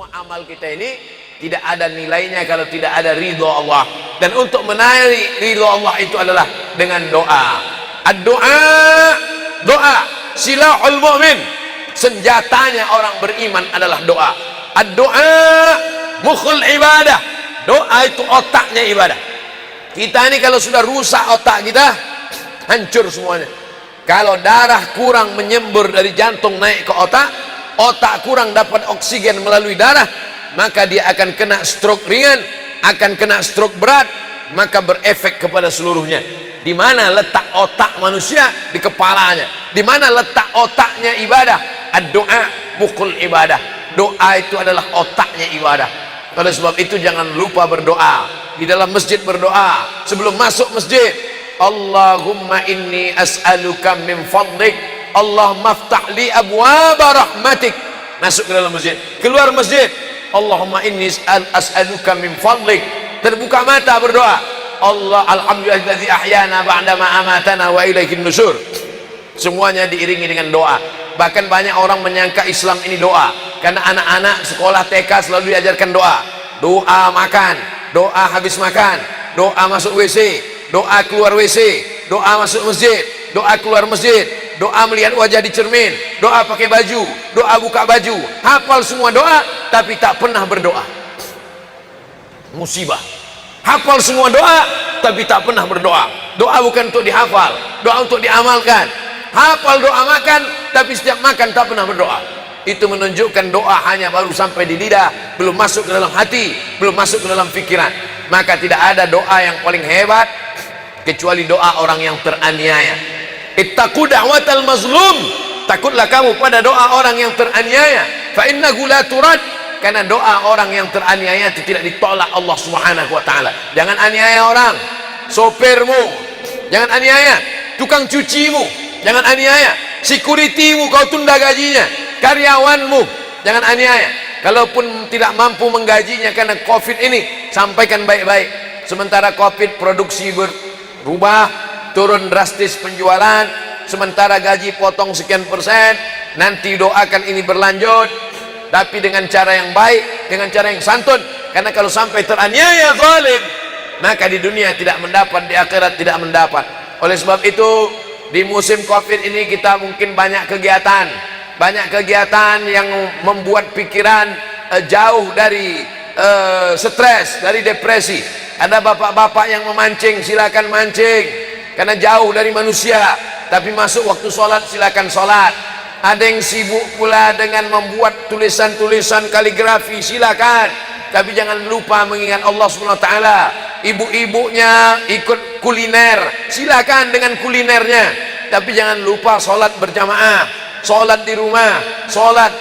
semua amal kita ini tidak ada nilainya kalau tidak ada ridho Allah. Dan untuk menarik ridho Allah itu adalah dengan doa. Doa silahul mu'min, senjatanya orang beriman adalah doa. Mukhul ibadah, doa itu otaknya ibadah. Kita ini kalau sudah rusak otak kita, hancur semuanya. Kalau darah kurang menyembur dari jantung naik ke otak, otak kurang dapat oksigen melalui darah, maka dia akan kena stroke ringan, akan kena stroke berat, maka berefek kepada seluruhnya. Di mana letak otak manusia? Di kepalanya. Di mana letak otaknya ibadah? Doa mukul ibadah. Doa itu adalah otaknya ibadah. Oleh sebab itu jangan lupa berdoa. Di dalam masjid berdoa, sebelum masuk masjid, Allahumma inni as'aluka min fadlik, Allahumma aftah li abwaba rahmatik. Masuk ke dalam masjid. Keluar masjid, Allahumma inni as'aluka min fadlik. Terbuka mata berdoa, Allah alhamdulillahi ahyana ba'dama amatana wa ilaihin nusyur. Semuanya diiringi dengan doa. Bahkan banyak orang menyangka Islam ini doa, karena anak-anak sekolah TK selalu diajarkan doa. Doa makan, doa habis makan, doa masuk WC, doa keluar WC, doa masuk masjid, doa keluar masjid, doa melihat wajah di cermin, doa pakai baju, doa buka baju. Hafal semua doa tapi tak pernah berdoa. Musibah. Hafal semua doa tapi tak pernah berdoa. Doa bukan untuk dihafal, doa untuk diamalkan. Hafal doa makan tapi setiap makan tak pernah berdoa. Itu menunjukkan doa hanya baru sampai di lidah, belum masuk ke dalam hati, belum masuk ke dalam pikiran. Maka tidak ada doa yang paling hebat kecuali doa orang yang teraniaya. Ittaqu da'watal mazlum, takutlah kamu pada doa orang yang teraniaya. Fa innahu la turad, karena doa orang yang teraniaya itu tidak ditolak Allah Subhanahu wa taala. Jangan aniaya orang, sopirmu, jangan aniaya tukang cucimu, jangan aniaya securitymu, kau tunda gajinya, karyawanmu, jangan aniaya. Kalaupun tidak mampu menggajinya karena Covid ini, sampaikan baik-baik. Sementara Covid produksi berubah, turun drastis penjualan, sementara gaji potong sekian persen, nanti doakan ini berlanjut, tapi dengan cara yang baik, dengan cara yang santun. Karena kalau sampai teraniaya zalim, maka di dunia tidak mendapat, di akhirat tidak mendapat. Oleh sebab itu di musim Covid ini kita mungkin banyak kegiatan yang membuat pikiran jauh dari stres, dari depresi. Ada bapak-bapak yang memancing, silakan mancing, karena jauh dari manusia. Tapi masuk waktu sholat, silakan sholat. Ada yang sibuk pula dengan membuat tulisan-tulisan kaligrafi, silakan. Tapi jangan lupa mengingat Allah Subhanahu wa taala. Ibu-ibunya ikut kuliner, silakan dengan kulinernya. Tapi jangan lupa sholat berjamaah, sholat di rumah, sholat.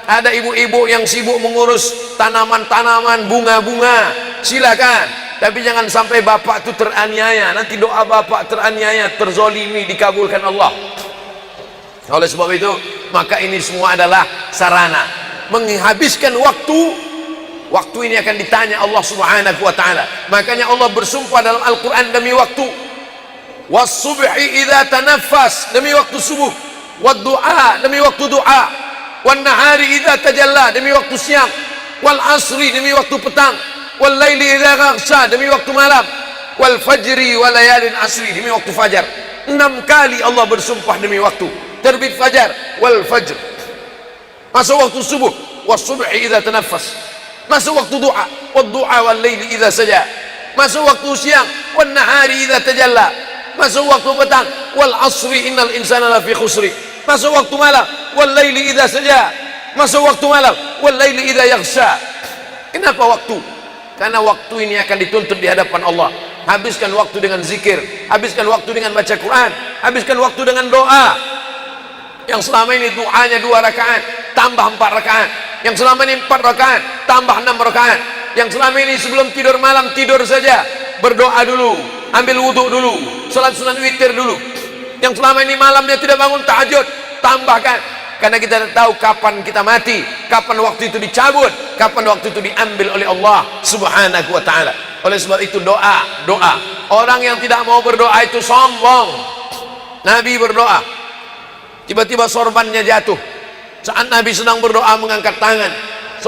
Ada ibu-ibu yang sibuk mengurus tanaman-tanaman, bunga-bunga, silakan. Tapi jangan sampai bapak itu teraniaya. Nanti doa bapak teraniaya, terzolimi, dikabulkan Allah. Oleh sebab itu, maka ini semua adalah sarana menghabiskan waktu. Waktu ini akan ditanya Allah Subhanahu wa taala. Makanya Allah bersumpah dalam Al-Qur'an demi waktu. Was-subhi idza tanaffas, demi waktu subuh. Wad-du'a, demi waktu doa. Wan-nahari idza tajalla, demi waktu siang. Wal-asri, demi waktu petang. Wal-laili idza gharsha, demi waktu malam. Wal-fajri wa layalin asri, demi waktu fajar. 6 kali Allah bersumpah demi waktu. Terbit fajar, wal-fajr. Masuk waktu subuh, was-subhi idza tanaffas. Masuk waktu doa, wad-du'a wal-laili idza saja. Masuk waktu siang, wan-nahari idza tajalla. Masuk waktu petang, wal-asri innal insana lafi khusri. Masuk waktu malam, wal-laili idza saja. Masuk waktu malam, wal-laili idza yaghsha. Kenapa waktu? Karena waktu ini akan dituntut di hadapan Allah. Habiskan waktu dengan zikir, habiskan waktu dengan baca Quran, habiskan waktu dengan doa. Yang selama ini doanya 2 rakaat, tambah 4 rakaat. Yang selama ini 4 rakaat, tambah 6 rakaat. Yang selama ini sebelum tidur malam, tidur saja, berdoa dulu, ambil wudhu dulu, salat sunat witir dulu. Yang selama ini malamnya tidak bangun tahajud, tambahkan. Karena kita tidak tahu kapan kita mati, kapan waktu itu dicabut, kapan waktu itu diambil oleh Allah Subhanahu wa ta'ala. Oleh sebab itu doa. Orang yang tidak mau berdoa itu sombong. Nabi berdoa, tiba-tiba sorbannya jatuh. Saat Nabi sedang berdoa mengangkat tangan,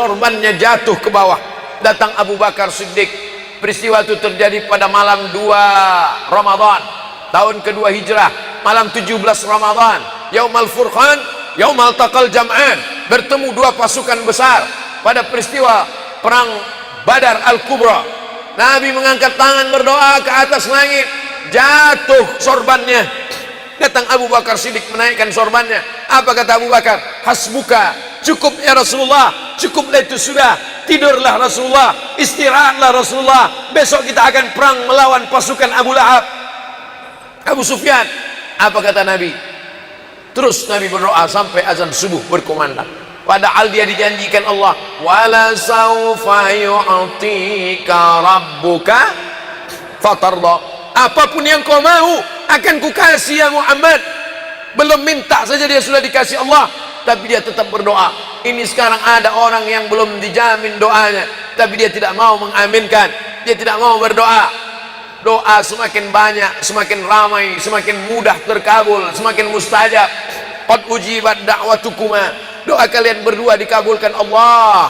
sorbannya jatuh ke bawah. Datang Abu Bakar Siddiq. Peristiwa itu terjadi pada malam 2 Ramadan tahun kedua Hijrah, malam 17 Ramadan, Yaumal Furqan, Yaumal Taqal Jam'an, bertemu dua pasukan besar pada peristiwa perang Badar Al-Kubra. Nabi mengangkat tangan berdoa ke atas langit, jatuh sorbannya. Datang Abu Bakar Siddiq menaikkan sorbannya. Apa kata Abu Bakar? Hasbuka, cukup ya Rasulullah, cukuplah itu sudah. Tidurlah Rasulullah, istirahatlah Rasulullah. Besok kita akan perang melawan pasukan Abu Lahab, Abu Sufyan. Apa kata Nabi? Terus Nabi berdoa sampai azan subuh berkumandang. Padahal dia dijanjikan Allah, wala saufa yu'tika rabbuka fatarda. Apapun yang kau mau akan kukasih ya Muhammad. Belum minta saja dia sudah dikasih Allah, tapi dia tetap berdoa. Ini sekarang ada orang yang belum dijamin doanya, tapi dia tidak mau mengaminkan, dia tidak mau berdoa. Doa semakin banyak, semakin ramai, semakin mudah terkabul, semakin mustajab. Qad ujibat da'watukuma. Doa kalian berdua dikabulkan Allah.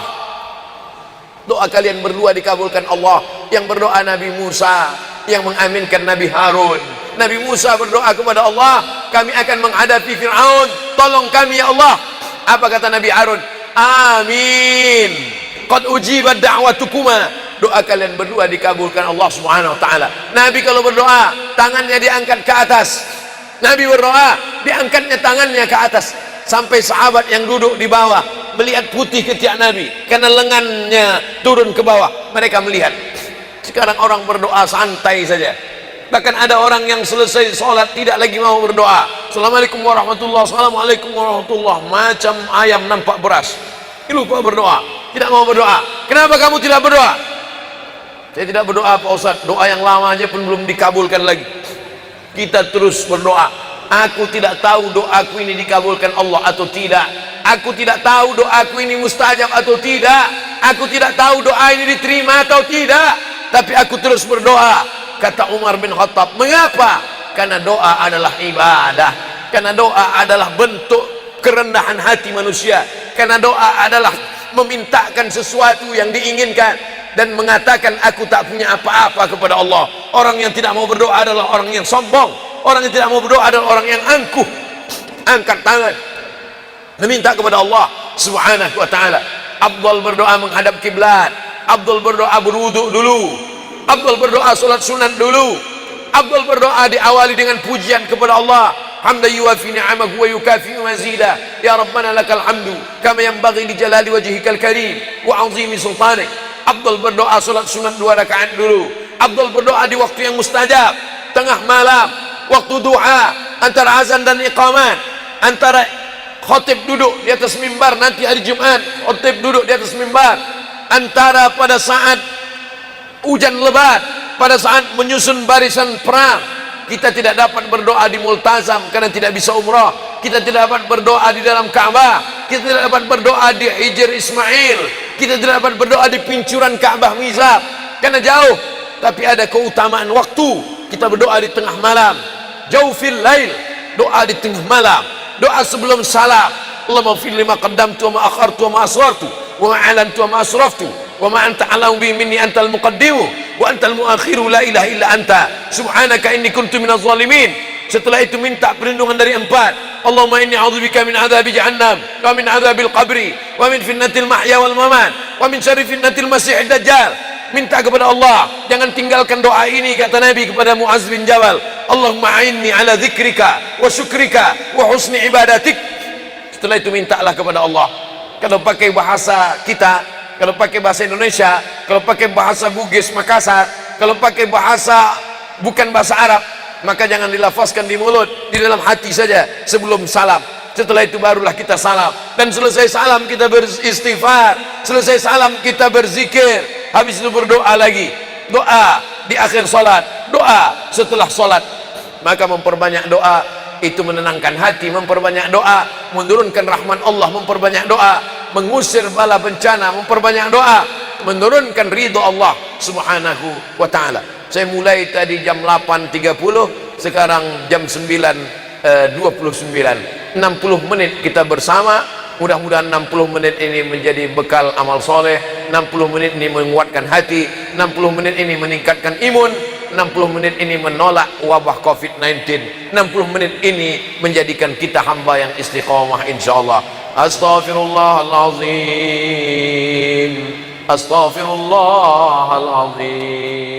Doa kalian berdua dikabulkan Allah. Yang berdoa Nabi Musa, yang mengaminkan Nabi Harun. Nabi Musa berdoa kepada Allah, kami akan menghadapi Fir'aun, tolong kami ya Allah. Apa kata Nabi Harun? Amin. Qad ujibat da'watukuma. Doa kalian berdua dikabulkan Allah Subhanahu wa taala. Nabi kalau berdoa, tangannya diangkat ke atas. Nabi berdoa, diangkatnya tangannya ke atas. Sampai sahabat yang duduk di bawah melihat putih ketiak Nabi karena lengannya turun ke bawah. Mereka melihat. Sekarang orang berdoa santai saja. Bahkan ada orang yang selesai sholat tidak lagi mau berdoa. Assalamualaikum warahmatullahi wabarakatuh. Assalamualaikum warahmatullahi wabarakatuh. Macam ayam nampak beras. Lupa berdoa, tidak mau berdoa. Kenapa kamu tidak berdoa? Saya tidak berdoa Pak Ustaz. Doa yang lama aja pun belum dikabulkan lagi. Kita terus berdoa. Aku tidak tahu doaku ini dikabulkan Allah atau tidak. Aku tidak tahu doaku ini mustajab atau tidak. Aku tidak tahu doa ini diterima atau tidak. Tapi aku terus berdoa. Kata Umar bin Khattab, mengapa? Karena doa adalah ibadah. Karena doa adalah bentuk kerendahan hati manusia. Karena doa adalah memintakan sesuatu yang diinginkan dan mengatakan aku tak punya apa-apa kepada Allah. Orang yang tidak mau berdoa adalah orang yang sombong. Orang yang tidak mau berdoa adalah orang yang angkuh. Angkat tangan meminta kepada Allah Subhanahu wa taala. Abdul berdoa menghadap kiblat. Abdul berdoa berwudu dulu. Abdul berdoa salat sunat dulu. Abdul berdoa diawali dengan pujian kepada Allah. Hamdan yuwafi ni'amahu wa yukafi mazida. Ya Rabbana lakal hamdu kama yanbaghi li jalali wajhikal karim wa 'azimi sultanik. Abdul berdoa salat sunat 2 rakaat dulu. Abdul berdoa di waktu yang mustajab, tengah malam, waktu duha, antara azan dan iqamat, antara khotib duduk di atas mimbar nanti hari Jumat, khotib duduk di atas mimbar, antara pada saat hujan lebat, pada saat menyusun barisan perang. Kita tidak dapat berdoa di Multazam karena tidak bisa umrah. Kita tidak dapat berdoa di dalam Ka'bah. Kita tidak dapat berdoa di Hijr Ismail. Kita tidak dapat berdoa di pincuran Ka'bah Mizab karena jauh. Tapi ada keutamaan waktu. Kita berdoa di tengah malam, jaufil lail, doa di tengah malam, doa sebelum salam. Allahumma fir lima qaddamtu wa ma akhartu wa ma asrartu wa ma a'lantu wa ma asraftu wa ma anta a'lamu bi minni antal muqaddimu wa antal muakhiru la ilaha illa anta subhanaka inni kuntu minaz zalimin. Setelah itu minta perlindungan dari 4. Allahumma inni a'udzubika min adzabi jahannam wa min adzabil qabri wa min fitnatil mahya wal mamat wa min syarri fitnatil masiihid dajjal. Minta kepada Allah, jangan tinggalkan doa ini, kata Nabi kepada Muaz bin Jabal. Allahumma a'inni ala dzikrika wa syukrika wa husni ibadatik. Setelah itu mintalah kepada Allah. Kalau pakai bahasa kita, kalau pakai bahasa Indonesia, kalau pakai bahasa Bugis Makassar, kalau pakai bahasa bukan bahasa Arab, maka jangan dilafazkan di mulut, di dalam hati saja sebelum salam. Setelah itu barulah kita salam, dan selesai salam kita beristighfar, selesai salam kita berzikir. Habis itu berdoa lagi, doa di akhir salat, doa setelah salat. Maka memperbanyak doa itu menenangkan hati, memperbanyak doa menurunkan rahmat Allah, memperbanyak doa mengusir bala bencana, memperbanyak doa menurunkan ridho Allah Subhanahu wa taala. Saya mulai tadi jam 8.30, sekarang jam 9.29, 60 menit kita bersama. Mudah-mudahan 60 menit ini menjadi bekal amal soleh, 60 menit ini menguatkan hati, 60 menit ini meningkatkan imun, 60 menit ini menolak wabah COVID-19, 60 menit ini menjadikan kita hamba yang istiqamah insyaallah. Astaghfirullahalazim, astaghfirullahalazim.